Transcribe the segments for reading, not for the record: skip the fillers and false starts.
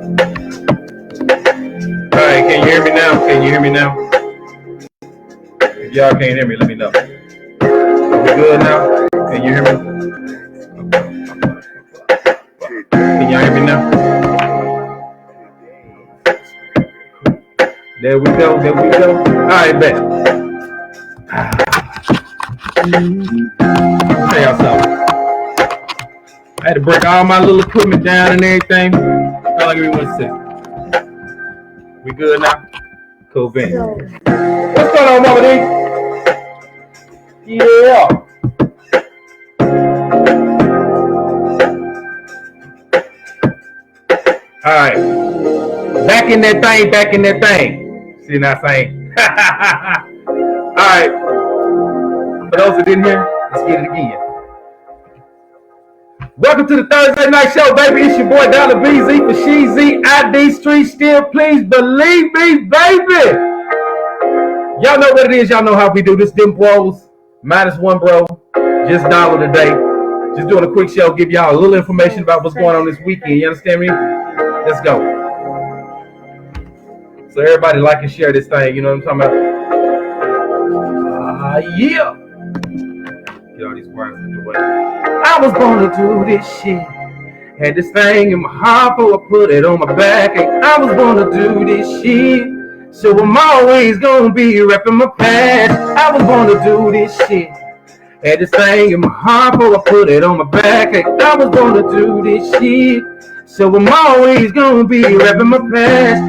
All right, can you hear me now? Can you hear me now? If y'all can't hear me, let me know. Are we good now? Can you hear me? Can y'all hear me now? There we go. There we go. All right, bet. I'll tell y'all something. I had to break all my little equipment down and everything. Hold on, give me 1 second. We good now? Cool, Ben. What's going on, Mama D? Yeah. All right. Back in that thing, back in that thing. See what I'm saying? All right. For those that didn't hear, let's get it again. Welcome to the Thursday Night Show, baby. It's your boy, Dollar BZ for Sheezy. ID Street still, please believe me, baby. Y'all know what it is. Y'all know how we do this. Dem Bros, -1 bro. Just dollar today. Just doing a quick show, give y'all a little information about what's going on this weekend. You understand me? Let's go. So everybody like and share this thing. You know what I'm talking about? Yeah. Get all these words in the way. I was born to do this shit. Had this thing in my heart, so I put it on my back. And I was born to do this shit. So I'm always gonna be repping my past. I was born to do this shit. Had this thing in my heart, so I put it on my back. And I was born to do this shit. So I'm always gonna be repping my past.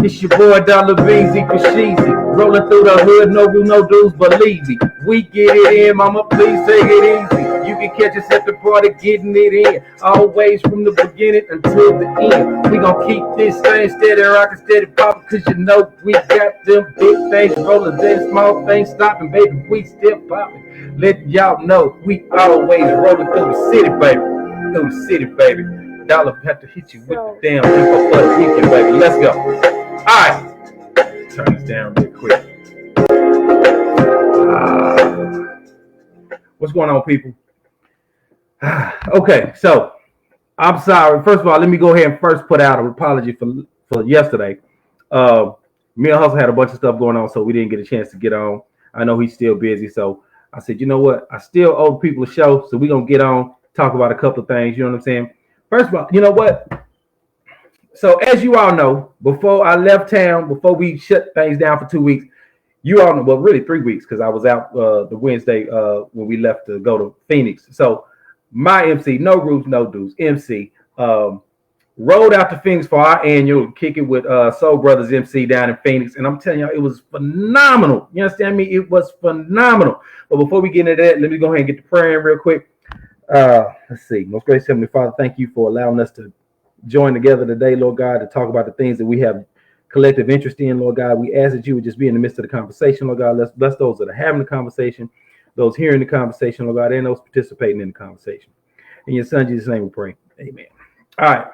It's your boy Dollar BZ for Sheezy. Rolling through the hood, no rules, no dues, believe me. We get it in, mama, please take it easy. You can catch us at the party, getting it in. Always from the beginning until the end. We gon' keep this thing steady, rockin', steady poppin', cause you know we got them big things rolling, then small things stopping, baby, we still poppin'. Let y'all know we always rolling through the city, baby. Through the city, baby. Dollar have to hit you with the damn info for the weekend, baby. Let's go. Alright. Turn this down real quick. What's going on, people? Okay, so I'm sorry. First of all, let me go ahead and first put out an apology for yesterday. Me and Hustle had a bunch of stuff going on, so we didn't get a chance to get on. I know he's still busy, so I said, you know what? I still owe people a show, so we're going to get on, talk about a couple of things. You know what I'm saying? First of all, you know what? So as you all know, before I left town, before we shut things down for 2 weeks, you all know, well, really 3 weeks, because I was out the Wednesday when we left to go to Phoenix. So my MC, no rules, no dues, MC, rolled out to Phoenix for our annual Kick It with Soul Brothers MC down in Phoenix. And I'm telling y'all, it was phenomenal. You understand me? It was phenomenal. But before we get into that, let me go ahead and get the prayer in real quick. Let's see. Most gracious Heavenly Father, thank you for allowing us to join together today, Lord God, to talk about the things that we have collective interest in, Lord God. We ask that you would just be in the midst of the conversation, Lord God. Let's bless those that are having the conversation, those hearing the conversation, Lord God, and those participating in the conversation. In your son Jesus' name we pray. Amen. All right.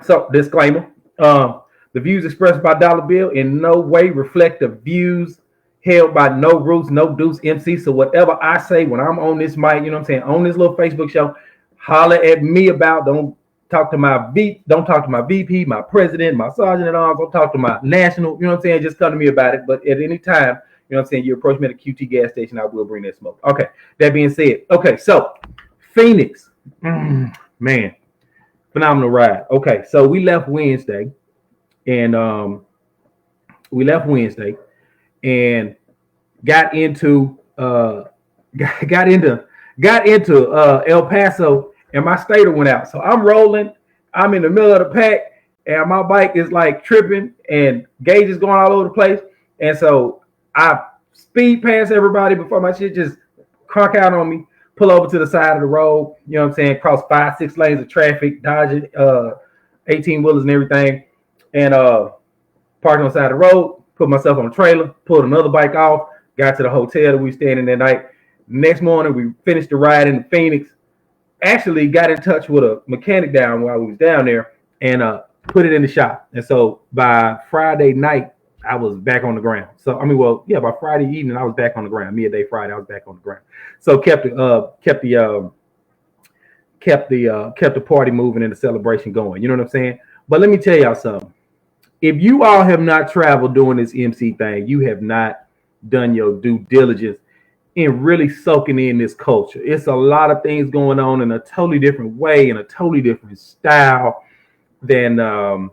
So, disclaimer. The views expressed by Dollar Bill in no way reflect the views held by No Roots, No Deuce MC. So whatever I say when I'm on this mic, you know what I'm saying, on this little Facebook show, holler at me about. Don't talk to my VP, my president, my sergeant at arms. Don't talk to my national, you know what I'm saying? Just come to me about it. But at any time, you know what I'm saying, you approach me at a QT gas station, I will bring that smoke. Okay, that being said, okay, so Phoenix, man, phenomenal ride. Okay, so we left Wednesday, and got into El Paso, and my stator went out. So I'm rolling. I'm in the middle of the pack, and my bike is like tripping, and gauge is going all over the place. And so I speed past everybody before my shit just crunk out on me. Pull over to the side of the road. You know what I'm saying? Cross 5-6 lanes of traffic, dodging 18-wheelers and everything, and parked on the side of the road. Put myself on a trailer. Pulled another bike off. Got to the hotel that we stayed in that night. Next morning, we finished the ride in Phoenix. Actually got in touch with a mechanic down while we was down there and put it in the shop. And so by Friday night, I was back on the ground. So by Friday evening, I was back on the ground. Midday Friday, I was back on the ground. So kept kept the party moving and the celebration going. You know what I'm saying? But let me tell y'all something. If you all have not traveled doing this MC thing, you have not done your due diligence in really soaking in this culture. It's a lot of things going on in a totally different way, in a totally different style than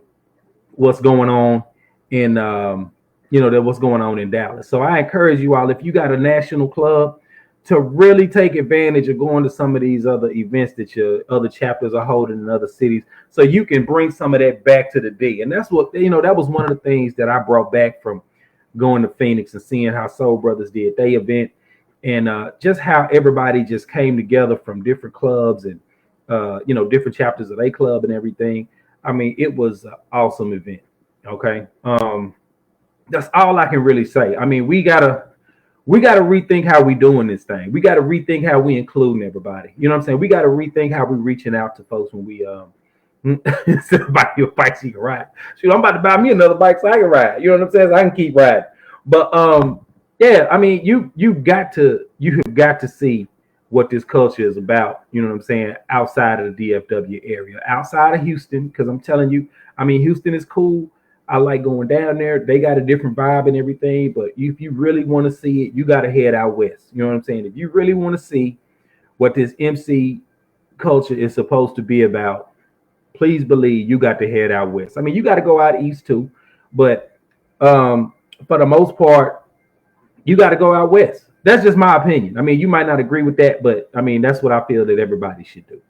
what's going on in than what's going on in Dallas. So I encourage you all, if you got a national club, to really take advantage of going to some of these other events that your other chapters are holding in other cities, so you can bring some of that back to the D. And that's what, that was one of the things that I brought back from going to Phoenix and seeing how Soul Brothers did their event, and just how everybody just came together from different clubs and different chapters of their club and everything. I mean, it was an awesome event. Okay. That's all I can really say. I mean, we gotta rethink how we doing this thing. We gotta rethink how we including everybody. You know what I'm saying? We gotta rethink how we reaching out to folks when we instead of buy you a bike so you can ride. Shoot, I'm about to buy me another bike so I can ride. You know what I'm saying? So I can keep riding. But yeah, I mean, you have got to see what this culture is about. You know what I'm saying? Outside of the DFW area, outside of Houston, because I'm telling you, I mean, Houston is cool. I like going down there. They got a different vibe and everything. But if you really want to see it, you got to head out west. You know what I'm saying? If you really want to see what this MC culture is supposed to be about, please believe you got to head out west. I mean, you got to go out east too, but for the most part, you got to go out west. That's just my opinion. I mean, you might not agree with that, but I mean, that's what I feel that everybody should do.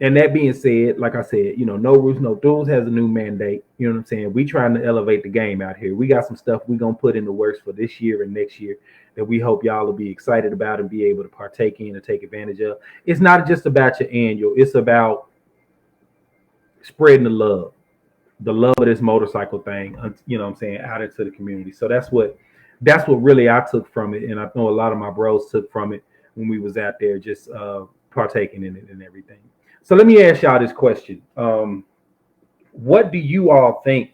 And that being said, like I said, No Rules, No Duels has a new mandate. You know what I'm saying? We trying to elevate the game out here. We got some stuff we going to put in the works for this year and next year that we hope y'all will be excited about and be able to partake in and take advantage of. It's not just about your annual. It's about spreading the love of this motorcycle thing, you know what I'm saying, out into the community. So that's what really I took from it. And I know a lot of my bros took from it when we was out there just partaking in it and everything. So let me ask y'all this question. What do you all think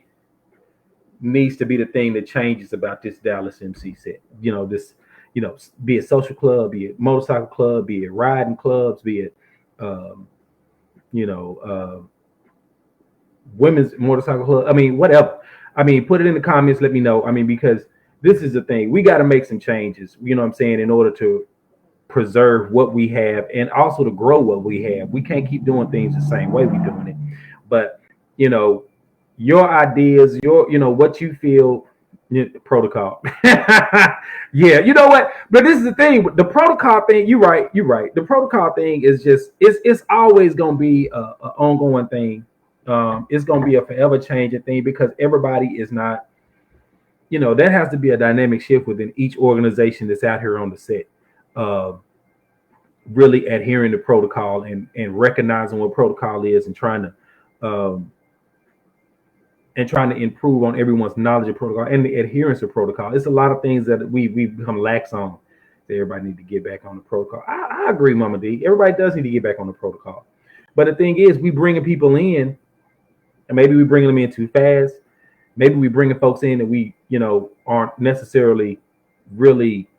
needs to be the thing that changes about this Dallas MC set? Be it social club, be it motorcycle club, be it riding clubs, be it, women's motorcycle club. I mean, whatever. I mean, put it in the comments. Let me know. I mean, because this is the thing. We got to make some changes, you know what I'm saying, in order to preserve what we have and also to grow what we have. We can't keep doing things the same way we're doing it. But, your ideas, what you feel, protocol. Yeah, you know what? But this is the thing. The protocol thing, you're right. The protocol thing is just, it's always going to be an ongoing thing. It's going to be a forever changing thing because everybody is not, that has to be a dynamic shift within each organization that's out here on the set. Really adhering to protocol and recognizing what protocol is and trying to improve on everyone's knowledge of protocol and the adherence to protocol. It's a lot of things that we become lax on. That everybody need to get back on the protocol. I agree, Mama D. Everybody does need to get back on the protocol. But the thing is, we bringing people in, and maybe we bringing them in too fast. Maybe we bringing folks in that we, aren't necessarily really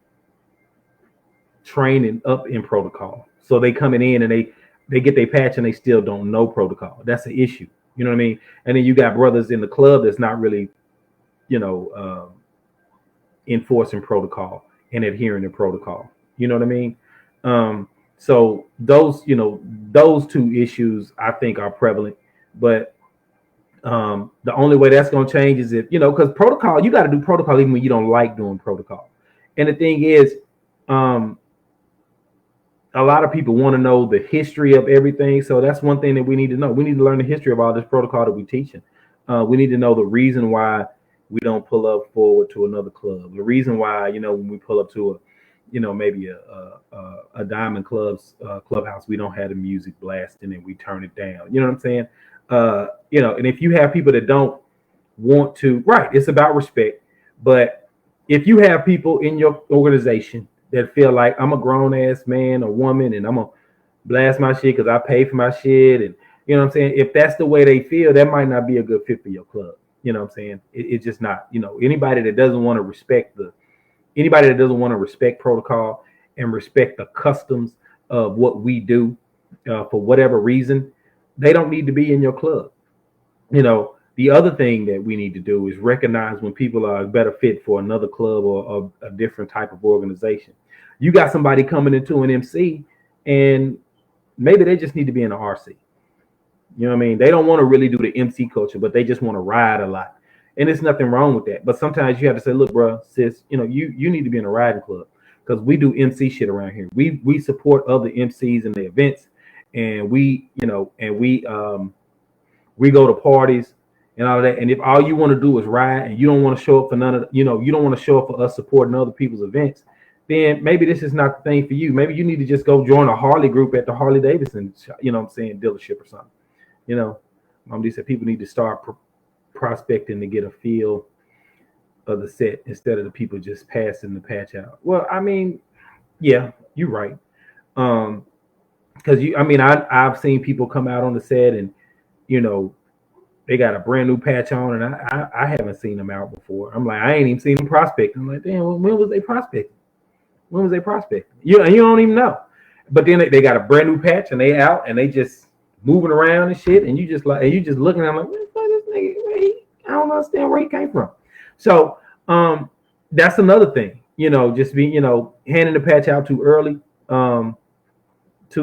training up in protocol. So they coming in and they get their patch and they still don't know protocol. That's an issue. You know what I mean? And then you got brothers in the club that's not really, enforcing protocol and adhering to protocol. You know what I mean? So those two issues I think are prevalent. But the only way that's going to change is if, because protocol, you got to do protocol even when you don't like doing protocol. And the thing is, a lot of people want to know the history of everything. So that's one thing that we need to know. We need to learn the history of all this protocol that we're teaching. We need to know the reason why we don't pull up forward to another club. The reason why, when we pull up to maybe a Diamond Club's clubhouse, we don't have the music blasting and we turn it down. You know what I'm saying? And if you have people that don't want to, right, it's about respect. But if you have people in your organization that feel like I'm a grown ass man or woman and I'm gonna blast my shit because I pay for my shit, and you know what I'm saying, if that's the way they feel, that might not be a good fit for your club. You know what I'm saying? It's just not. Anybody that doesn't want to respect protocol and respect the customs of what we do for whatever reason, they don't need to be in your club. You know, the other thing that we need to do is recognize when people are a better fit for another club or a different type of organization. You got somebody coming into an MC and maybe they just need to be in the RC. You know what I mean? They don't want to really do the MC culture, but they just want to ride a lot. And there's nothing wrong with that. But sometimes you have to say, look, bro, sis, you need to be in a riding club because we do MC shit around here. We support other MCs and the events, and we go to parties and all of that. And if all you want to do is ride and you don't want to show up for none of you don't want to show up for us supporting other people's events, then maybe this is not the thing for you. Maybe you need to just go join a Harley group at the Harley Davidson, dealership or something. Mom D said people need to start prospecting to get a feel of the set instead of the people just passing the patch out. Well, I mean, yeah, you're right. Because I've seen people come out on the set and they got a brand new patch on, and I haven't seen them out before. I'm like, I ain't even seen them prospecting. I'm like, damn, when was they prospecting? When was they prospecting? You don't even know. But then they got a brand new patch and they out and they just moving around and shit, and you just looking at them like, what the fuck this nigga? I don't understand where he came from. So that's another thing, just being, handing the patch out too early, too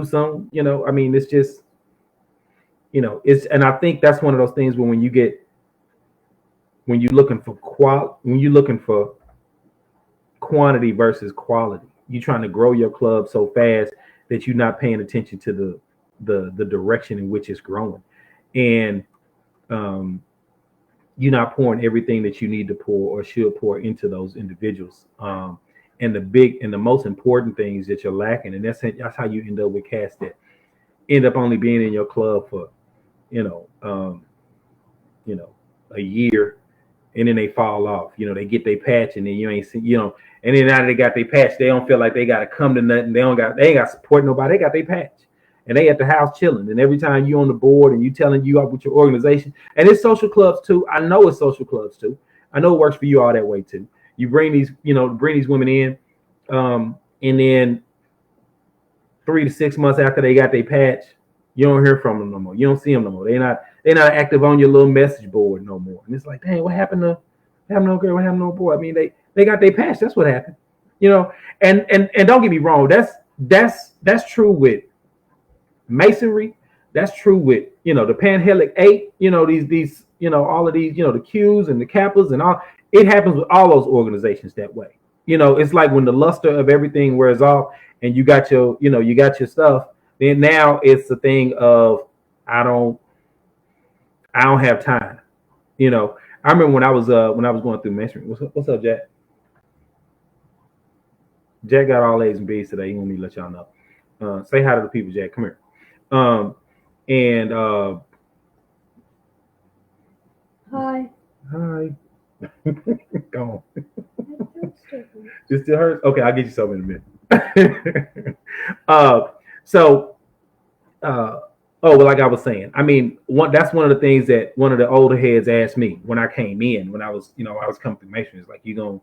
soon. It's just, and I think that's one of those things when you're looking for quantity versus quality, you're trying to grow your club so fast that you're not paying attention to the direction in which it's growing, and you're not pouring everything that you need to pour or should pour into those individuals. And the most important things that you're lacking, and that's how you end up with cats that end up only being in your club for a year, and then they fall off. They get their patch, and then you ain't see, and then now they got their patch, they don't feel like they got to come to nothing. They ain't got to support nobody. They got their patch. And they at the house chilling. And every time you on the board and you telling you up with your organization, and it's social clubs too. I know it's social clubs too. I know it works for you all that way too. You bring these women in, and then 3 to 6 months after they got their patch, you don't hear from them no more. You don't see them no more. They're not active on your little message board no more. And it's like, dang, what happened to no girl? What happened to no boy? I mean, they got their patch. That's what happened. And don't get me wrong. That's true with masonry. That's true with the Panhellenic 8, these all of these, the Qs and the Kappas and all. It happens with all those organizations that way. It's like when the luster of everything wears off and you got your stuff, then now it's a thing of I don't have time. I remember when I was going through masonry. What's up, Jack? Jack got all A's and B's today. He want me to let y'all know. Say hi to the people, Jack. Come here. Hi. Go on. It still hurts? Okay, I'll get you something in a minute. Like I was saying, that's one of the things that one of the older heads asked me when I came in, when I was coming through masonry. It's like, you gonna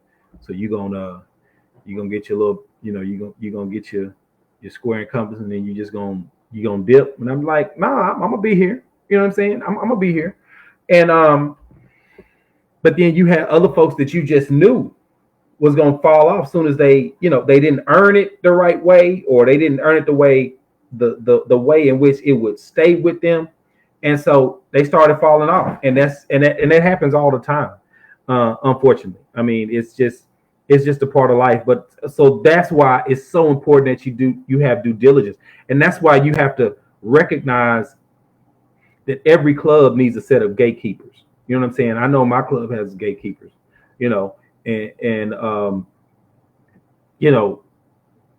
get your little, you gonna get your square and compass, and then you gonna dip. And I'm like, nah, I'm gonna be here. You know what I'm saying? I'm gonna be here. And but then you had other folks that you just knew was gonna fall off as soon as they didn't earn it the right way, or they didn't earn it the way the way in which it would stay with them, and so they started falling off. And that happens all the time, unfortunately. It's just a part of life. But so that's why it's so important that you have due diligence. And that's why you have to recognize that every club needs a set of gatekeepers. You know what I'm saying? I know my club has gatekeepers, and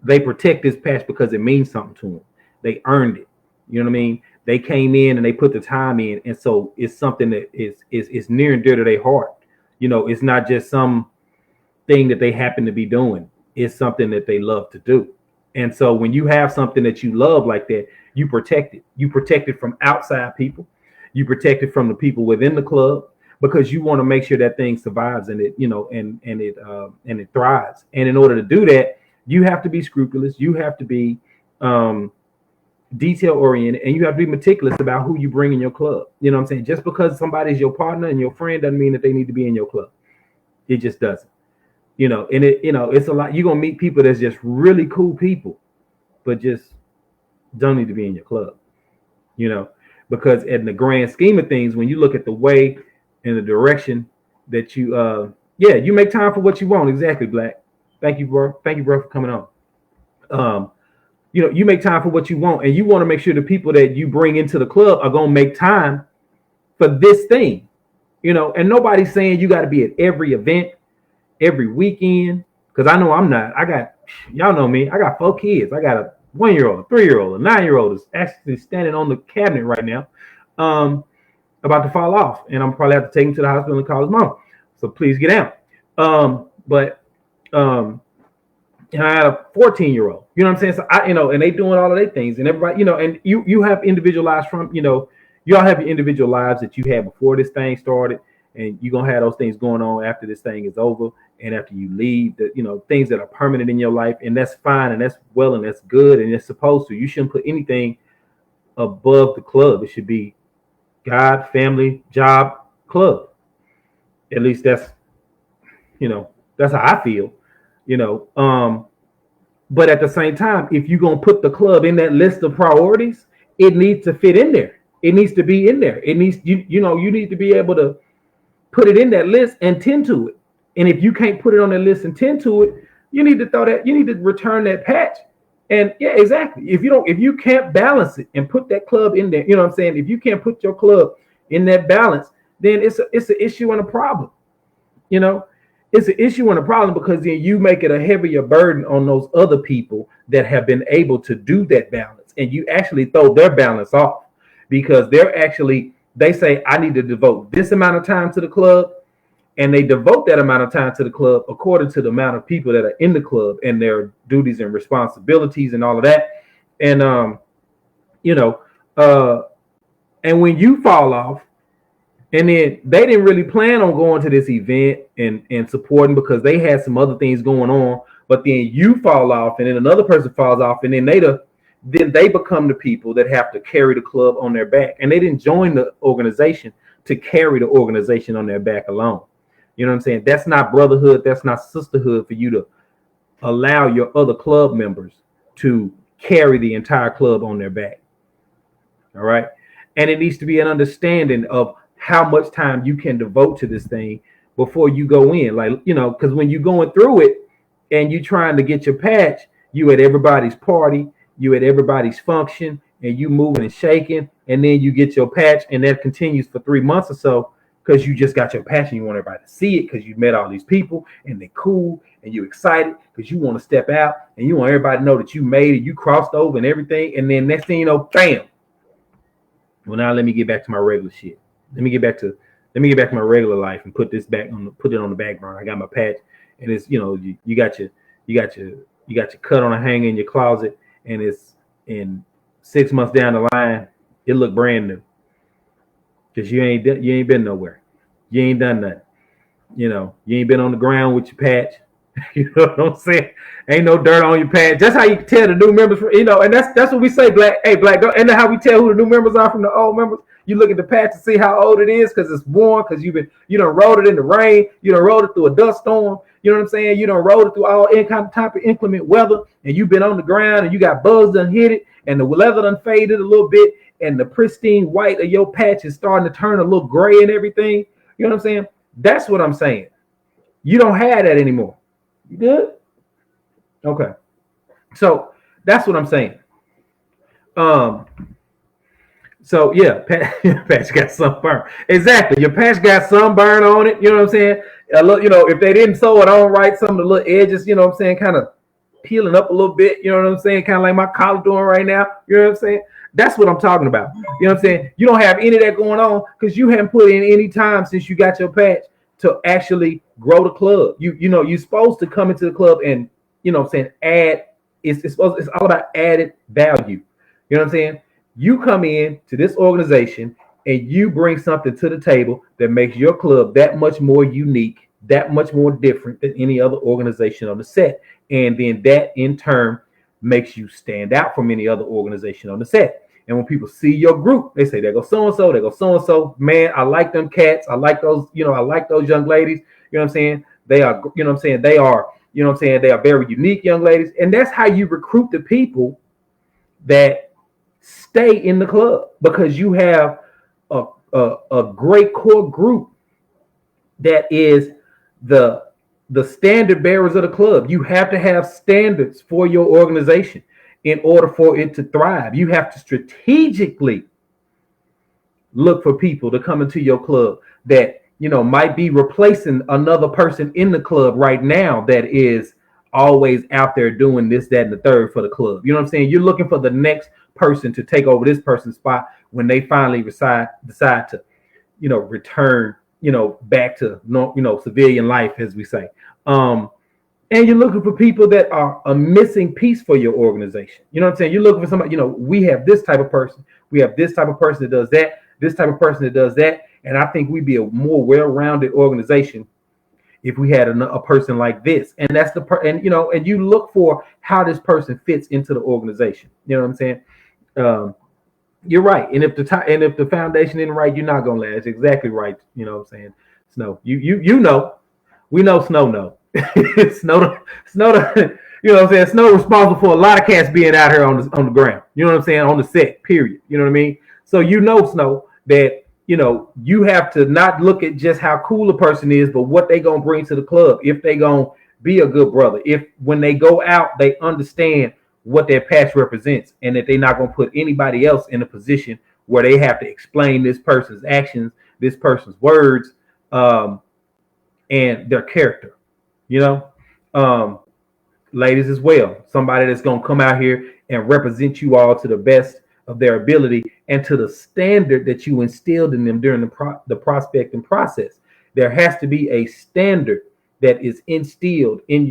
they protect this patch because it means something to them. They earned it. You know what I mean? They came in and they put the time in. And so it's something that is near and dear to their heart. It's not just some thing that they happen to be doing. It's something that they love to do. And so when you have something that you love like that, you protect it. You protect it from outside people. You protect it from the people within the club, because you want to make sure that thing survives and it, and it thrives. And in order to do that, you have to be scrupulous. You have to be detail oriented, and you have to be meticulous about who you bring in your club. You know what I'm saying? Just because somebody's your partner and your friend doesn't mean that they need to be in your club. It just doesn't. And it's a lot. You're gonna meet people that's just really cool people, but just don't need to be in your club. Because in the grand scheme of things, when you look at the way and the direction that you make time for what you want. Exactly, Black. Thank you, bro. Thank you, bro, for coming on. You make time for what you want, and you want to make sure the people that you bring into the club are gonna make time for this thing. And nobody's saying you got to be at every event, every weekend, because I know I'm not. Y'all know me. I got 4 kids. I got a 1-year-old, a 3-year-old, a 9-year-old is actually standing on the cabinet right now, about to fall off, and I'm probably have to take him to the hospital and call his mom. So please get out. And I had a 14-year-old. You know what I'm saying? So and they doing all of their things, and everybody, and you have individual lives from, y'all have your individual lives that you had before this thing started, and you're gonna have those things going on after this thing is over and after you leave. Things that are permanent in your life, and that's fine, and that's well, and that's good, and it's supposed to. You shouldn't put anything above the club. It should be God, family, job, club. At least that's how I feel. But at the same time, if you're gonna put the club in that list of priorities, it needs to fit in there. It needs to be in there. It needs you need to be able to put it in that list and tend to it. And if you can't put it on that list and tend to it, you need to return that patch. And yeah, exactly. If you can't balance it and put that club in there, you know what I'm saying? If you can't put your club in that balance, then it's an issue and a problem. It's an issue and a problem, because then you make it a heavier burden on those other people that have been able to do that balance, and you actually throw their balance off, because they say, I need to devote this amount of time to the club, and they devote that amount of time to the club according to the amount of people that are in the club and their duties and responsibilities and all of that. And and when you fall off, and then they didn't really plan on going to this event and supporting because they had some other things going on, but then you fall off, and then another person falls off, and then they become the people that have to carry the club on their back. And they didn't join the organization to carry the organization on their back alone. You know what I'm saying? That's not brotherhood. That's not sisterhood for you to allow your other club members to carry the entire club on their back. All right. And it needs to be an understanding of how much time you can devote to this thing before you go in. Because when you're going through it and you're trying to get your patch, you at everybody's party, you at everybody's function, and you moving and shaking, and then you get your patch, and that continues for 3 months or so, because you just got your passion. You want everybody to see it because you met all these people and they're cool and you're excited because you want to step out and you want everybody to know that you made it, you crossed over and everything. And then next thing you know, bam. Well, now let me get back to my regular shit. Let me get back to my regular life and put it on the back burner. I got my patch, and it's you got your cut on a hanger in your closet, and it's in 6 months down the line, it look brand new. Because you ain't been nowhere. You ain't done nothing. You ain't been on the ground with your patch. You know what I'm saying? Ain't no dirt on your patch. That's how you can tell the new members, and that's what we say, Black. Hey, Black, and how we tell who the new members are from the old members. You look at the patch to see how old it is, because it's worn, because you done rode it in the rain, you done rode it through a dust storm, you know what I'm saying? You done rode it through all type of inclement weather, and you've been on the ground, and you got bugs done hit it, and the leather done faded a little bit, and the pristine white of your patch is starting to turn a little gray and everything. You know what I'm saying? That's what I'm saying. You don't have that anymore. You good? Okay. So that's what I'm saying. So yeah, patch got sunburn. Exactly. Your patch got sunburn on it. You know what I'm saying? If they didn't sew it on right, some of the little edges, you know what I'm saying, kind of peeling up a little bit. You know what I'm saying? Kind of like my collar doing right now. You know what I'm saying? That's what I'm talking about. You know what I'm saying? You don't have any of that going on because you haven't put in any time since you got your patch to actually grow the club. You're supposed to come into the club and, you know what I'm saying, add. It's all about added value. You know what I'm saying? You come in to this organization and you bring something to the table that makes your club that much more unique, that much more different than any other organization on the set. And then that in turn makes you stand out from any other organization on the set. And when people see your group, they say, there go so-and-so, there go so-and-so. Man, I like them cats. I like those, I like those young ladies. You know what I'm saying? They are, they are, they are very unique young ladies. And that's how you recruit the people that stay in the club, because you have a great core group that is the standard bearers of the club. You have to have standards for your organization in order for it to thrive. You have to strategically look for people to come into your club that, might be replacing another person in the club right now that is always out there doing this, that, and the third for the club. You know what I'm saying? You're looking for the next person to take over this person's spot when they finally decide to, return, back to, civilian life, as we say. And you're looking for people that are a missing piece for your organization. You know what I'm saying? You're looking for somebody, we have this type of person. We have this type of person that does that, this type of person that does that. And I think we'd be a more well-rounded organization if we had a person like this. And that's and you look for how this person fits into the organization. You know what I'm saying? You're right. And if the foundation isn't right, you're not gonna last. Exactly right. You know what I'm saying? Snow. We know Snow know. Snow, you know what I'm saying? Snow responsible for a lot of cats being out here on the ground. You know what I'm saying? On the set, period. You know what I mean? So Snow, that you have to not look at just how cool a person is, but what they gonna bring to the club. If they gonna be a good brother, if when they go out, they understand what their patch represents, and that they're not gonna put anybody else in a position where they have to explain this person's actions, this person's words, and their character. Ladies as well, somebody that's going to come out here and represent you all to the best of their ability and to the standard that you instilled in them during the prospecting process. There has to be a standard that is instilled in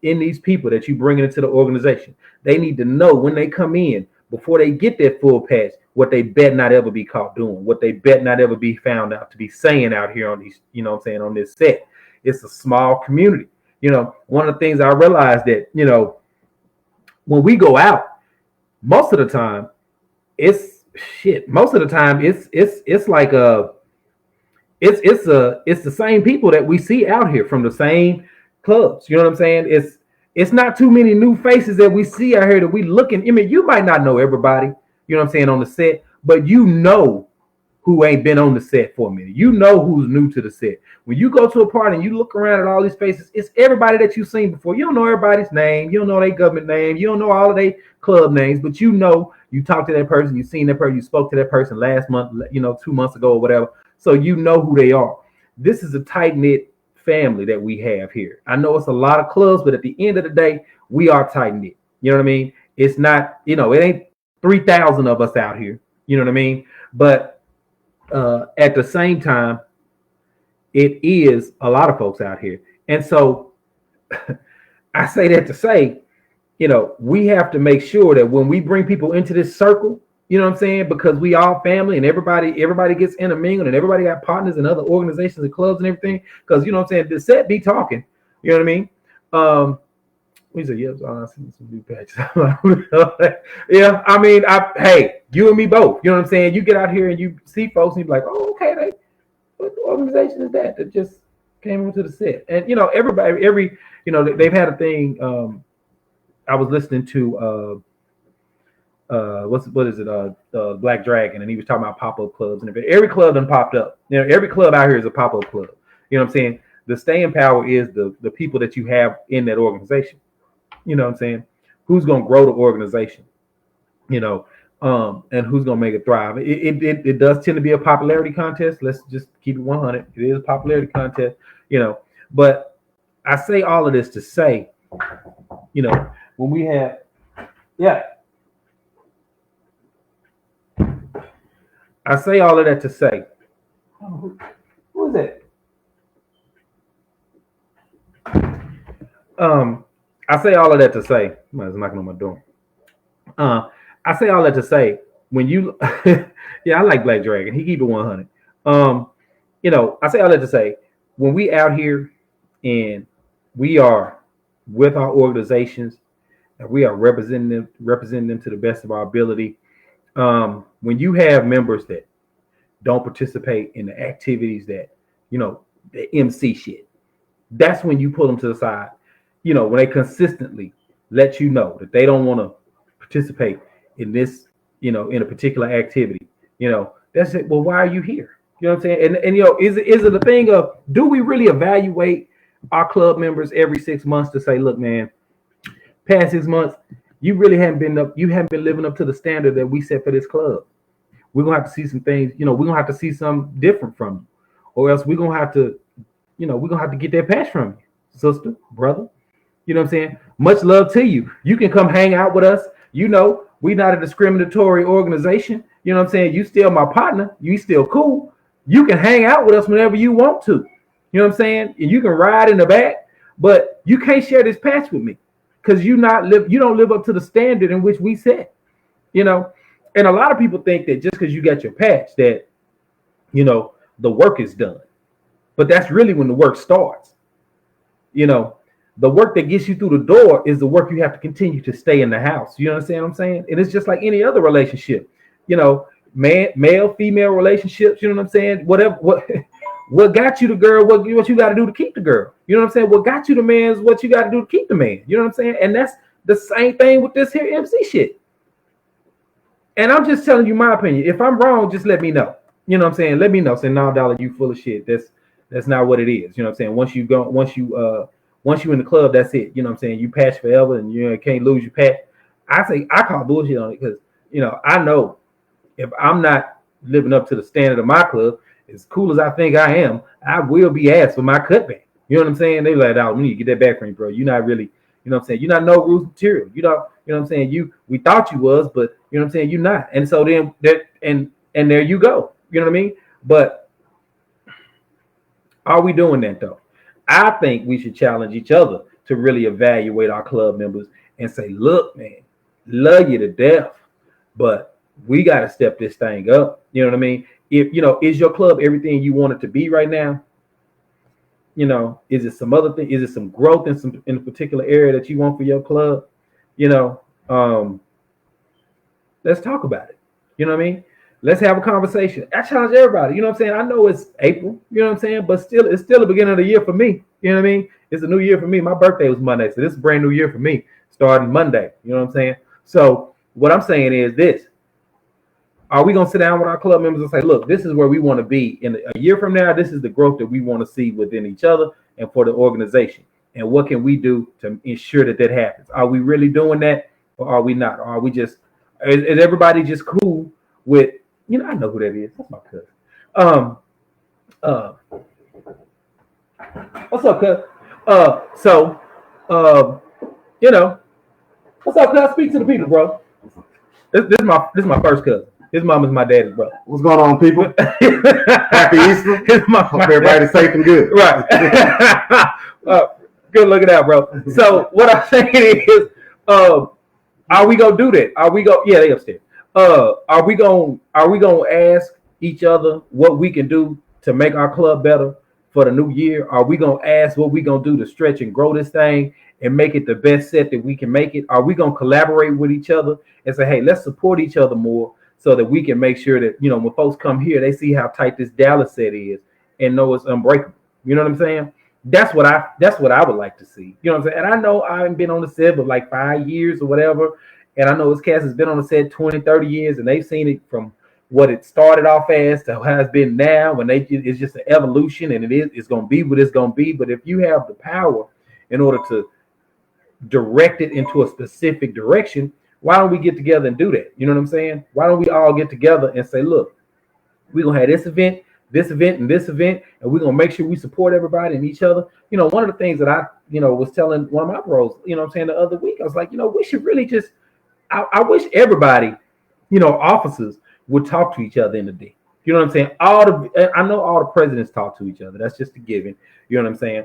these people that you bring into the organization. They need to know when they come in, before they get their full patch, what they bet not ever be caught doing, what they bet not ever be found out to be saying out here on these, on this set. It's a small community. One of the things I realized that, when we go out, most of the time it's shit. Most of the time it's like it's the same people that we see out here from the same clubs. You know what I'm saying? It's not too many new faces that we see out here that we looking. I mean, you might not know everybody, you know what I'm saying, on the set, but who ain't been on the set for a minute. Who's new to the set. When you go to a party and you look around at all these faces, it's everybody that you've seen before. You don't know everybody's name. You don't know their government name. You don't know all of their club names, but you talked to that person, you've seen that person, you spoke to that person last month, 2 months ago or whatever. So you know who they are. This is a tight-knit family that we have here. I know it's a lot of clubs, but at the end of the day, we are tight-knit. You know what I mean? It's not, it ain't 3,000 of us out here. You know what I mean? But at the same time, it is a lot of folks out here. And so I say that to say, we have to make sure that when we bring people into this circle, you know what I'm saying? Because we all family and everybody gets intermingled and everybody got partners in other organizations and clubs and everything. Because, you know what I'm saying? The set be talking. You know what I mean? We said, yes, I see some new patches. Yeah, I mean, hey, you and me both. You know what I'm saying? You get out here and you see folks and you're like, oh, okay, what organization is that just came into the set? And everybody, they've had a thing. I was listening to what is it? Black Dragon, and he was talking about pop-up clubs, and every club done popped up. Every club out here is a pop-up club. You know what I'm saying? The staying power is the people that you have in that organization. You know what I'm saying? Who's gonna grow the organization? And who's gonna make it thrive? It does tend to be a popularity contest. Let's just keep it 100. It is a popularity contest, But I say all of this to say, when we have, I say all of that to say, who is that? I say all of that to say, somebody's knocking on my door. I say all that to say, when you, yeah, I like Black Dragon. He keep it 100. I say all that to say, when we out here and we are with our organizations, and we are representing them to the best of our ability. When you have members that don't participate in the activities that, the MC shit, that's when you pull them to the side. When they consistently let you know that they don't want to participate in this, in a particular activity, that's it. Well, why are you here? You know what I'm saying? And is it a thing of, do we really evaluate our club members every 6 months to say, look, man, past 6 months, you really haven't been living up to the standard that we set for this club. We're gonna have to see some things, we're gonna have to see something different from you, or else we're gonna have to get that patch from you, sister, brother. You know what I'm saying? Much love to you. You can come hang out with us. We're not a discriminatory organization. You know what I'm saying? You still my partner. You still cool. You can hang out with us whenever you want to. You know what I'm saying? And you can ride in the back, but you can't share this patch with me because you don't live up to the standard in which we set. And a lot of people think that just because you got your patch that, the work is done. But that's really when the work starts. The work that gets you through the door is the work you have to continue to stay in the house. You understand what I'm saying? And it's just like any other relationship, male, female relationships. You know what I'm saying? What got you the girl, what you got to do to keep the girl. You know what I'm saying? What got you the man is what you got to do to keep the man. You know what I'm saying? And that's the same thing with this here MC shit. And I'm just telling you my opinion. If I'm wrong, just let me know. You know what I'm saying? Let me know. Say, no, dollar, you full of shit. That's not what it is. You know what I'm saying? Once you in the club, that's it. You know what I'm saying? You patch forever and you can't lose your patch. I call bullshit on it because, I know if I'm not living up to the standard of my club, as cool as I think I am, I will be asked for my cutback. You know what I'm saying? They like, oh, we need to get that back from you, bro. You're not really, you know what I'm saying? You're not no rules material. You know what I'm saying? We thought you was, but you know what I'm saying? You're not. And so then and there you go. You know what I mean? But are we doing that though? I think we should challenge each other to really evaluate our club members and say, look, man, love you to death, but we got to step this thing up. You know what I mean? If, is your club everything you want it to be right now? Is it some other thing? Is it some growth in a particular area that you want for your club? Let's talk about it. You know what I mean? Let's have a conversation. I challenge everybody. You know what I'm saying? I know it's April, you know what I'm saying? But it's still the beginning of the year for me. You know what I mean? It's a new year for me. My birthday was Monday. So this is a brand new year for me, starting Monday. You know what I'm saying? So what I'm saying is this. Are we going to sit down with our club members and say, look, this is where we want to be in a year from now. This is the growth that we want to see within each other and for the organization. And what can we do to ensure that happens? Are we really doing that or are we not? Or are we just, is everybody just cool with, I know who that is. That's my cousin. What's up, cuz? What's up, cuz? Speak to the people, bro. This is my first cousin. His mom is my daddy's brother. What's going on, people? Happy Easter. Hope everybody's safe and good. Right. Good looking out, bro. So what I'm saying is, are we gonna do that? Yeah, they upstairs. Are we gonna ask each other what we can do to make our club better for the new year? Are we gonna ask what we gonna do to stretch and grow this thing and make it the best set that we can make it? Are we gonna collaborate with each other and say, hey, let's support each other more so that we can make sure that, when folks come here, they see how tight this Dallas set is and know it's unbreakable. You know what I'm saying? That's what I would like to see. You know what I'm saying? And I know I haven't been on the set for like 5 years or whatever. And I know this cast has been on the set 20, 30 years, and they've seen it from what it started off as to how it's been now. And it's just an evolution, and it's going to be what it's going to be. But if you have the power in order to direct it into a specific direction, why don't we get together and do that? You know what I'm saying? Why don't we all get together and say, look, we're going to have this event, and this event, and we're going to make sure we support everybody and each other. One of the things that I, was telling one of my bros, the other week, I was like, we should really just, I wish everybody, officers would talk to each other in the day. You know what I'm saying? I know all the presidents talk to each other. That's just a given. You know what I'm saying?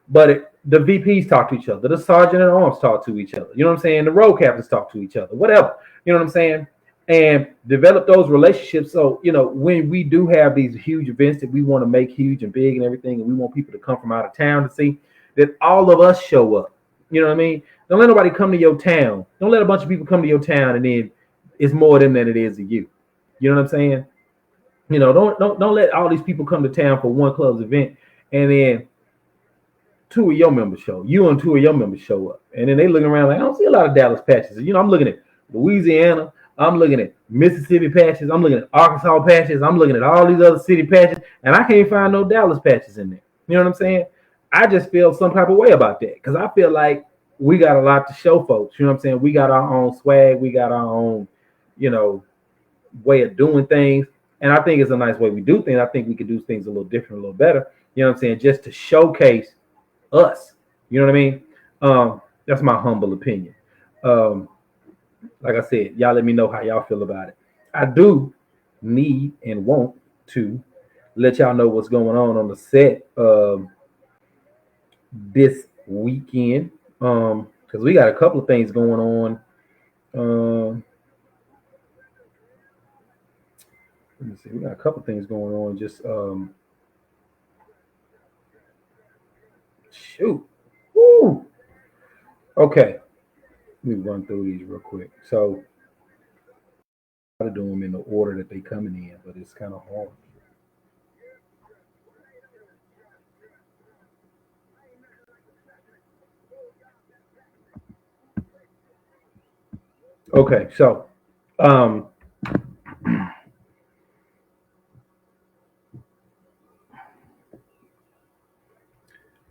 But the VPs talk to each other. The sergeant at arms talk to each other. You know what I'm saying? The road captains talk to each other. Whatever. You know what I'm saying? And develop those relationships. So, when we do have these huge events that we want to make huge and big and everything, and we want people to come from out of town to see, that all of us show up. You know what I mean? Don't let nobody come to your town. Don't let a bunch of people come to your town and then it's more of them than it is of you. You know what I'm saying? Don't let all these people come to town for one club's event and then two of your members show. You and two of your members show up. And then they looking around like, I don't see a lot of Dallas patches. I'm looking at Louisiana. I'm looking at Mississippi patches. I'm looking at Arkansas patches. I'm looking at all these other city patches. And I can't find no Dallas patches in there. You know what I'm saying? I just feel some type of way about that. Because I feel like we got a lot to show folks. You know what I'm saying? We got our own swag. We got our own, way of doing things. And I think it's a nice way we do things. I think we could do things a little different, a little better. You know what I'm saying? Just to showcase us. You know what I mean? That's my humble opinion. Like I said, y'all let me know how y'all feel about it. I do need and want to let y'all know what's going on the set this weekend. Because we got a couple of things going on. Let me see. We got a couple of things going on. Just shoot. Woo. Okay. Let me run through these real quick. So I try to do them in the order that they coming in, but it's kind of hard. Okay, so I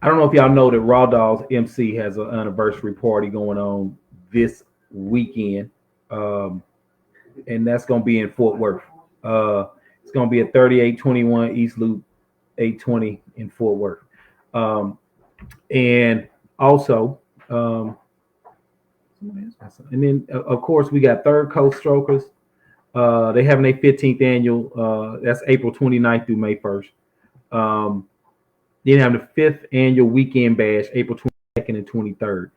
don't know if y'all know that Raw Dogs MC has an anniversary party going on this weekend, and that's going to be in Fort Worth. It's going to be at 3821 East Loop 820 in Fort Worth. And also, and then, of course, we got Third Coast Strokers. They having their 15th annual. That's April 29th through May 1st. Then have the 5th annual weekend bash, April 22nd and 23rd.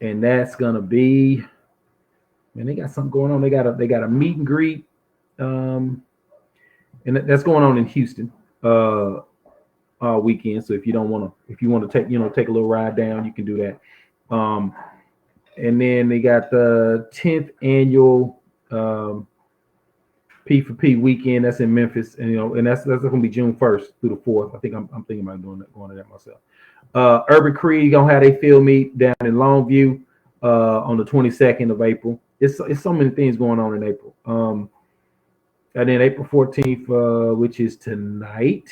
And that's gonna be, man, they got something going on. They got a meet and greet. And that's going on in Houston weekend. So if you want to take a little ride down, you can do that. And then they got the 10th annual P4P weekend. That's in Memphis, and that's gonna be June 1st through the 4th. I think I'm thinking about going to that myself. Urban Creed gonna have a field meet down in Longview on the 22nd of April. It's so many things going on in April. And then April 14th, which is tonight,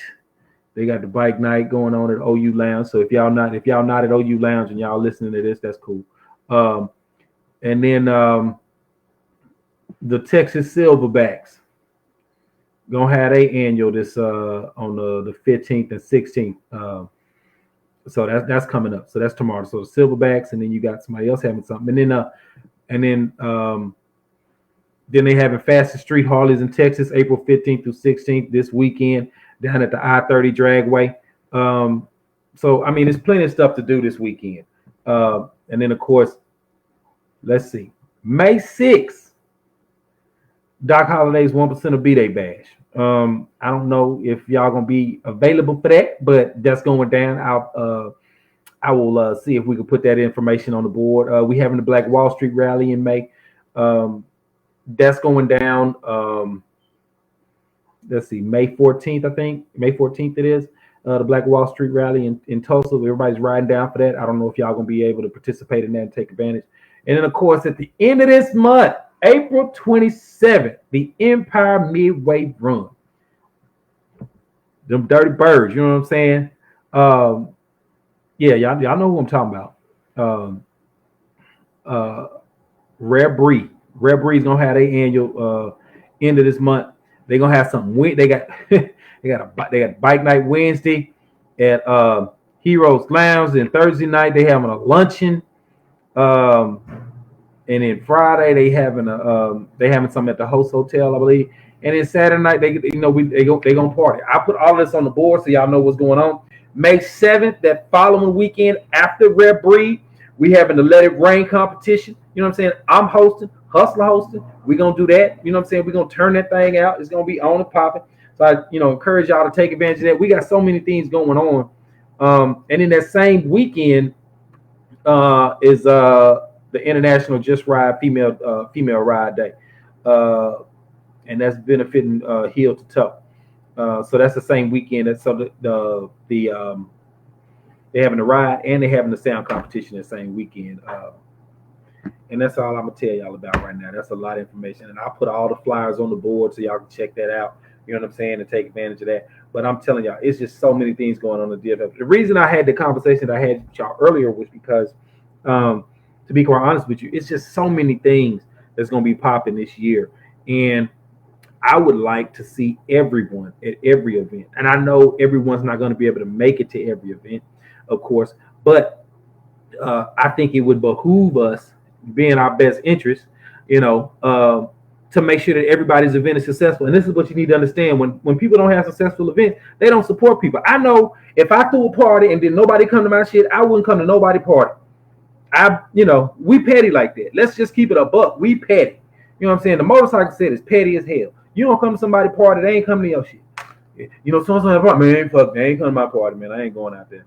they got the bike night going on at OU Lounge. So if y'all not at OU Lounge and y'all listening to this, that's cool. And then the Texas Silverbacks gonna have their annual this on the 15th and 16th. So that's coming up. So that's tomorrow. So the Silverbacks, and then you got somebody else having something, and then they having Fastest Street Harleys in Texas, April 15th through 16th this weekend down at the I-30 Dragway. So I mean, there's plenty of stuff to do this weekend. And then of course, let's see, May 6th, Doc Holliday's 1% of B-Day Bash. I don't know if y'all gonna be available for that, but that's going down. I will see if we can put that information on the board. We having the Black Wall Street rally in May. That's going down. Let's see, May 14th, I think. May 14th it is. The Black Wall Street rally in Tulsa. Everybody's riding down for that. I don't know if y'all gonna be able to participate in that and take advantage. And then of course at the end of this month, April 27th, the Empire Midway Run. Them Dirty Birds, you know what I'm saying? Yeah, y'all know who I'm talking about. Rare Breed. Rare Breed's gonna have their annual end of this month. They're gonna have something. They got bike night Wednesday at Heroes Lounge, and Thursday night they having a luncheon. And then Friday they having something at the Host Hotel, I believe. And then Saturday night they gonna party. I put all this on the board so y'all know what's going on. May 7th, that following weekend after Rare Breed, we having the Let It Rain competition. You know what I'm saying? I'm hosting, Hustler hosting. We're gonna do that. You know what I'm saying? We're gonna turn that thing out. It's gonna be on and popping. So I encourage y'all to take advantage of that. We got so many things going on. And in that same weekend, is the International Just Ride Female Ride Day, and that's benefiting heel to toe. So that's the same weekend. That's so they having the ride and they having the sound competition the same weekend. And that's all I'm gonna tell y'all about right now. That's a lot of information, and I'll put all the flyers on the board so y'all can check that out. You know what I'm saying, and take advantage of that. But I'm telling y'all, it's just so many things going on in the DFW. The reason I had the conversation that I had with y'all earlier was because, to be quite honest with you, it's just so many things that's gonna be popping this year, and I would like to see everyone at every event. And I know everyone's not going to be able to make it to every event, of course, but I think it would behoove us, being our best interest, you know, to make sure that everybody's event is successful. And this is what you need to understand: when people don't have successful events, they don't support people. I know if I threw a party and did nobody come to my shit, I wouldn't come to nobody party. We petty like that. Let's just keep it a buck. We petty. You know what I'm saying? The motorcycle set is petty as hell. You don't come to somebody party, they ain't coming to your shit. You know, someone's at a party, man, fuck, they ain't coming to my party, man. I ain't going out there.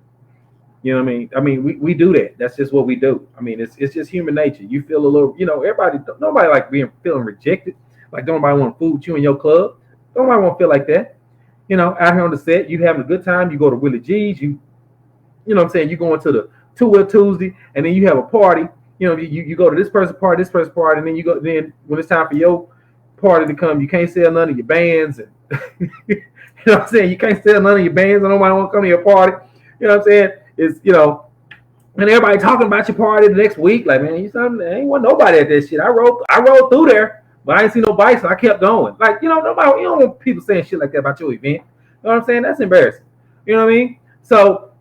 You know what I mean? I mean, we do that. That's just what we do. I mean, it's just human nature. You feel a little, nobody like feeling rejected. Like nobody want to fool with you in your club. Nobody want to feel like that. You know, out here on the set, you having a good time. You go to Willie G's. You know what I'm saying? You going to the Two-Wheel Tuesday, and then you have a party. You know, you go to this person's party, and then you go. Then when it's time for your party to come, you can't sell none of your bands, and you know what I'm saying? You can't sell none of your bands, and nobody want to come to your party. You know what I'm saying? It's and everybody talking about your party the next week. Like, man, there ain't want nobody at that shit. I rode through there, but I ain't see no bikes, so I kept going. Like, nobody, you don't want people saying shit like that about your event. You know what I'm saying? That's embarrassing. You know what I mean? So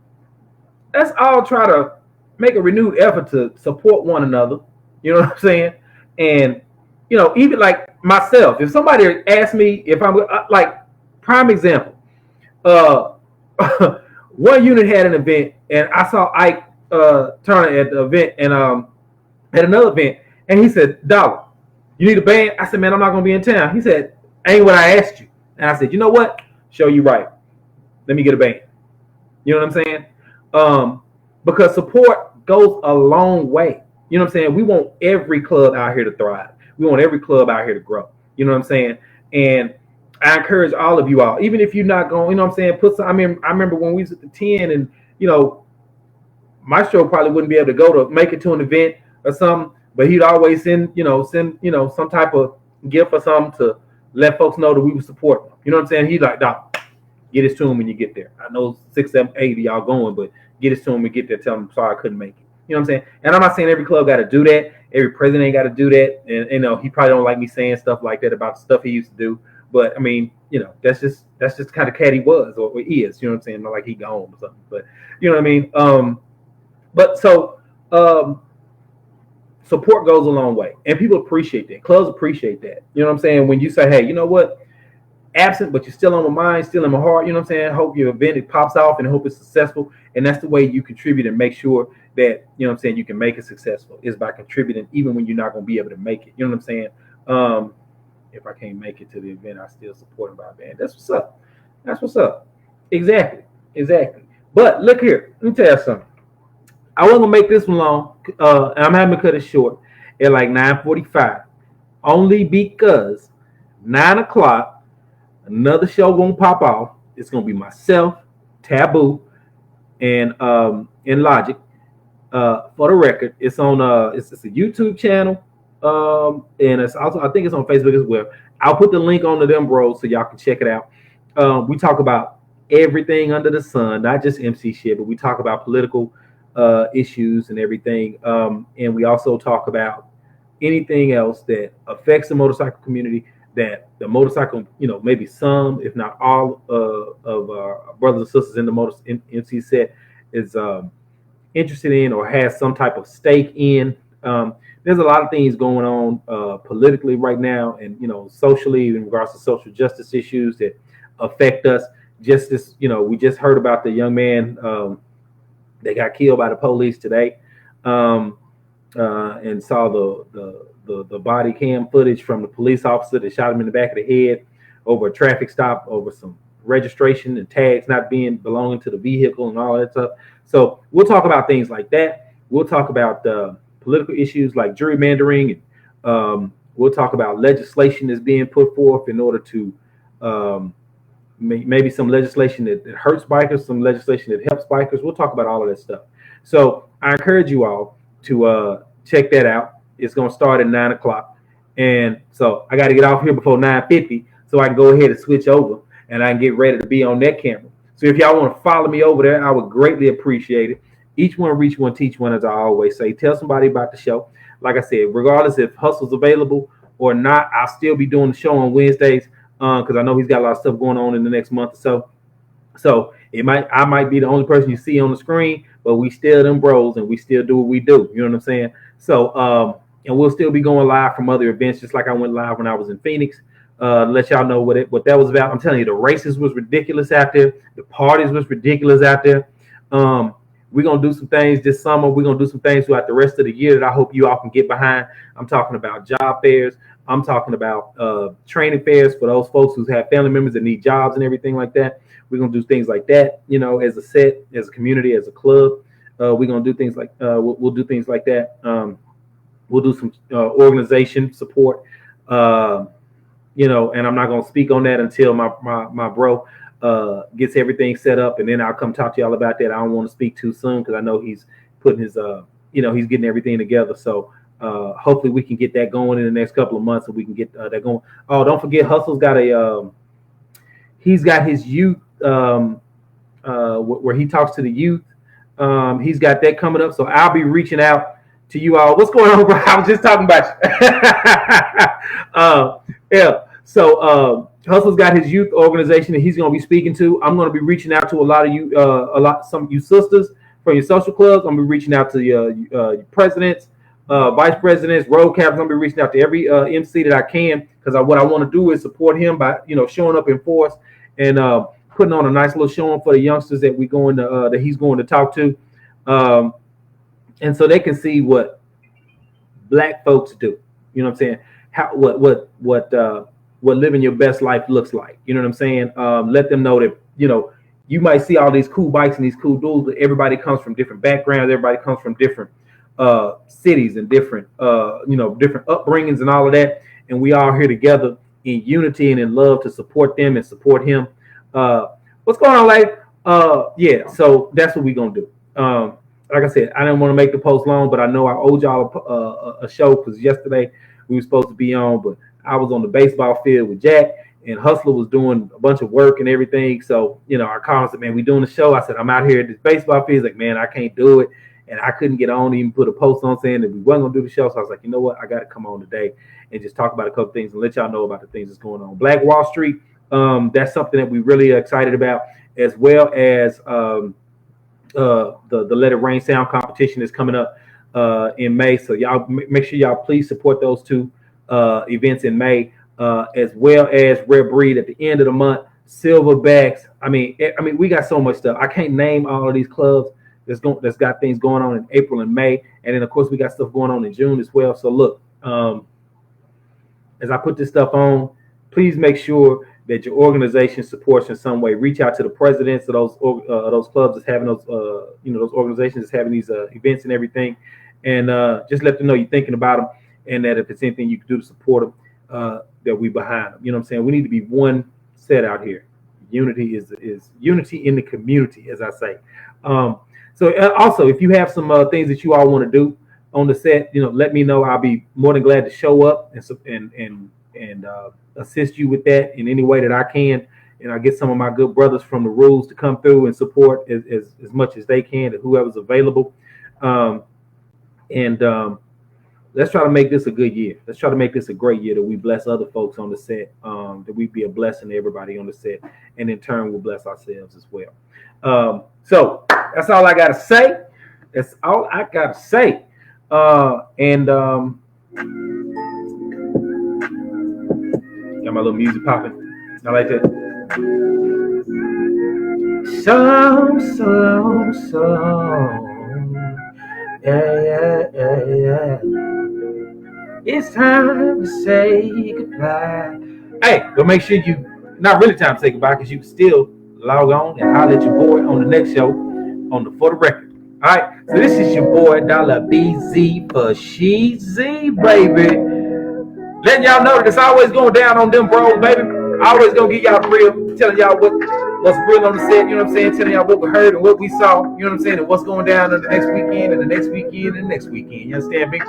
let's all try to make a renewed effort to support one another. You know what I'm saying? And even like myself, if somebody asks me if I'm like, prime example, one unit had an event, and I saw Ike Turner at the event, and at another event, and he said, "Dollar, you need a band?" I said, "Man, I'm not gonna be in town." He said, "Ain't what I asked you." And I said, "You know what? Show you right. Let me get a band." You know what I'm saying? Because support goes a long way. You know what I'm saying? We want every club out here to thrive. We want every club out here to grow. You know what I'm saying? And I encourage all of you all, even if you're not going, you know what I'm saying, I remember when we was at the 10, and my show probably wouldn't be able to go to make it to an event or something, but he'd always send some type of gift or something to let folks know that we would support them. You know what I'm saying? He's like, "Doc, get this to him when you get there. I know 6, 7, 8 of y'all going, but get this to him when you get there. Tell him sorry I couldn't make it." You know what I'm saying? And I'm not saying every club got to do that. Every president ain't got to do that. And he probably don't like me saying stuff like that about the stuff he used to do. But I mean, that's just the kind of cat he was or he is. You know what I'm saying? Not like he gone or something. But you know what I mean? But so support goes a long way, and people appreciate that. Clubs appreciate that. You know what I'm saying? When you say, "Hey, you know what? Absent, but you're still on my mind, still in my heart." You know what I'm saying? Hope your event it pops off, and hope it's successful. And that's the way you contribute and make sure that you can make it successful is by contributing, even when you're not going to be able to make it. You know what I'm saying? If I can't make it to the event, I still support my band. That's what's up. That's what's up. Exactly. But look here, let me tell you something. I wasn't gonna make this one long, and I'm having to cut it short at like 9:45, only because 9 o'clock another show gonna pop off. It's gonna be myself, Taboo, and Logic. For the record, it's on it's a YouTube channel, and it's also, I think it's on Facebook as well. I'll put the link on to Dem Bros so y'all can check it out. We talk about everything under the sun, not just MC shit, but we talk about political issues and everything, and we also talk about anything else that affects the motorcycle community, that the motorcycle, maybe some, if not all, of our brothers and sisters in the MC set is interested in or has some type of stake in. There's a lot of things going on politically right now, and socially, in regards to social justice issues that affect us. Just this, we just heard about the young man that got killed by the police today, and saw the body cam footage from the police officer that shot him in the back of the head over a traffic stop over some registration and tags not belonging to the vehicle and all that stuff. So we'll talk about things like that. We'll talk about political issues like gerrymandering, and we'll talk about legislation that's being put forth in order to um, maybe some legislation that hurts bikers, some legislation that helps bikers. We'll talk about all of that stuff. So I encourage you all to check that out. It's going to start at 9 o'clock, and so I got to get off here before 9:50 so I can go ahead and switch over and I can get ready to be on that camera. So if y'all want to follow me over there, I would greatly appreciate it. Each one reach one, teach one, as I always say. Tell somebody about the show. Like I said, regardless if Hustle's available or not, I'll still be doing the show on Wednesdays because I know he's got a lot of stuff going on in the next month or so. So I might be the only person you see on the screen, but we still them bros and we still do what we do. You know what I'm saying? So and we'll still be going live from other events, just like I went live when I was in Phoenix. Let y'all know what that was about. I'm telling you, the races was ridiculous out there. The parties was ridiculous out there. We're gonna do some things this summer. We're gonna do some things throughout the rest of the year that I hope you all can get behind. I'm talking about job fairs. I'm talking about training fairs for those folks who have family members that need jobs and everything like that. We're gonna do things like that, as a set, as a community, as a club. We're gonna do things like we'll do things like that. We'll do some organization support. And I'm not gonna speak on that until my bro gets everything set up, and then I'll come talk to y'all about that. I don't want to speak too soon because I know he's putting his he's getting everything together. So hopefully we can get that going in the next couple of months, and we can get that going. Oh, don't forget, Hustle's got he's got his youth where he talks to the youth. He's got that coming up, so I'll be reaching out to you all. What's going on, bro? I was just talking about you. Yeah. So Hustle's got his youth organization that he's going to be speaking to. I'm going to be reaching out to a lot of you, some of you sisters from your social clubs. I'm going to be reaching out to your presidents, vice presidents, road captains. I'm going to be reaching out to every MC that I can, because what I want to do is support him by showing up in force and putting on a nice little showing for the youngsters that that he's going to talk to, and so they can see what Black folks do. You know what I'm saying? What living your best life looks like. You know what I'm saying? Let them know that you might see all these cool bikes and these cool dudes, but everybody comes from different backgrounds. Everybody comes from different cities and different different upbringings and all of that, and we all here together in unity and in love to support them and support him. What's going on, lady? Yeah, so that's what we're gonna do. Like I said, I didn't want to make the post long, but I know I owed y'all a show because yesterday we were supposed to be on, but I was on the baseball field with Jack, and Hustler was doing a bunch of work and everything. So, I called and said, man, we doing the show. I said, I'm out here at this baseball field. He's like, man, I can't do it. And I couldn't get on, even put a post on saying that we wasn't going to do the show. So I was like, you know what? I got to come on today and just talk about a couple things and let y'all know about the things that's going on. Black Wall Street, that's something that we're really excited about, as well as the Let It Rain Sound competition is coming up in May. So y'all make sure y'all please support those two events in May, as well as Rare Breed at the end of the month. Silverbacks. I mean, we got so much stuff. I can't name all of these clubs that's got things going on in April and May, and then of course we got stuff going on in June as well. So look, as I put this stuff on, please make sure that your organization supports in some way. Reach out to the presidents of those clubs that's having those those organizations that's having these events and everything, and just let them know you're thinking about them, and that if it's anything you can do to support them, that we behind them. You know what I'm saying? We need to be one set out here. Unity is unity in the community, as I say. So also, if you have some things that you all want to do on the set, let me know. I'll be more than glad to show up and assist you with that in any way that I can. And I get some of my good brothers from the rules to come through and support as much as they can, to whoever's available. Let's try to make this a good year. Let's try to make this a great year, that we bless other folks on the set, that we be a blessing to everybody on the set, and in turn we'll bless ourselves as well. So that's all I got to say. That's all I got to say. Got my little music popping. I like that. So. Yeah. It's time to say goodbye. Hey, but make sure not really time to say goodbye, because you can still log on and holler at your boy on the next show on the For the Record. All right, so this is your boy Dollar BZ for Sheezy, baby. Letting y'all know that it's always going down on Dem Bros, baby. Always gonna get y'all the real, telling y'all what's real on the set, you know what I'm saying? Telling y'all what we heard and what we saw, you know what I'm saying? And what's going down on the next weekend and the next weekend and the next weekend. You understand me?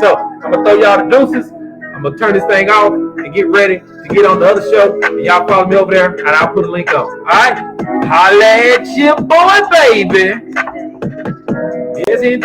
So I'm gonna throw y'all the deuces. I'm gonna turn this thing off and get ready to get on the other show. And y'all follow me over there and I'll put a link up. Alright? Holla at your boy, baby. Yes, indeed.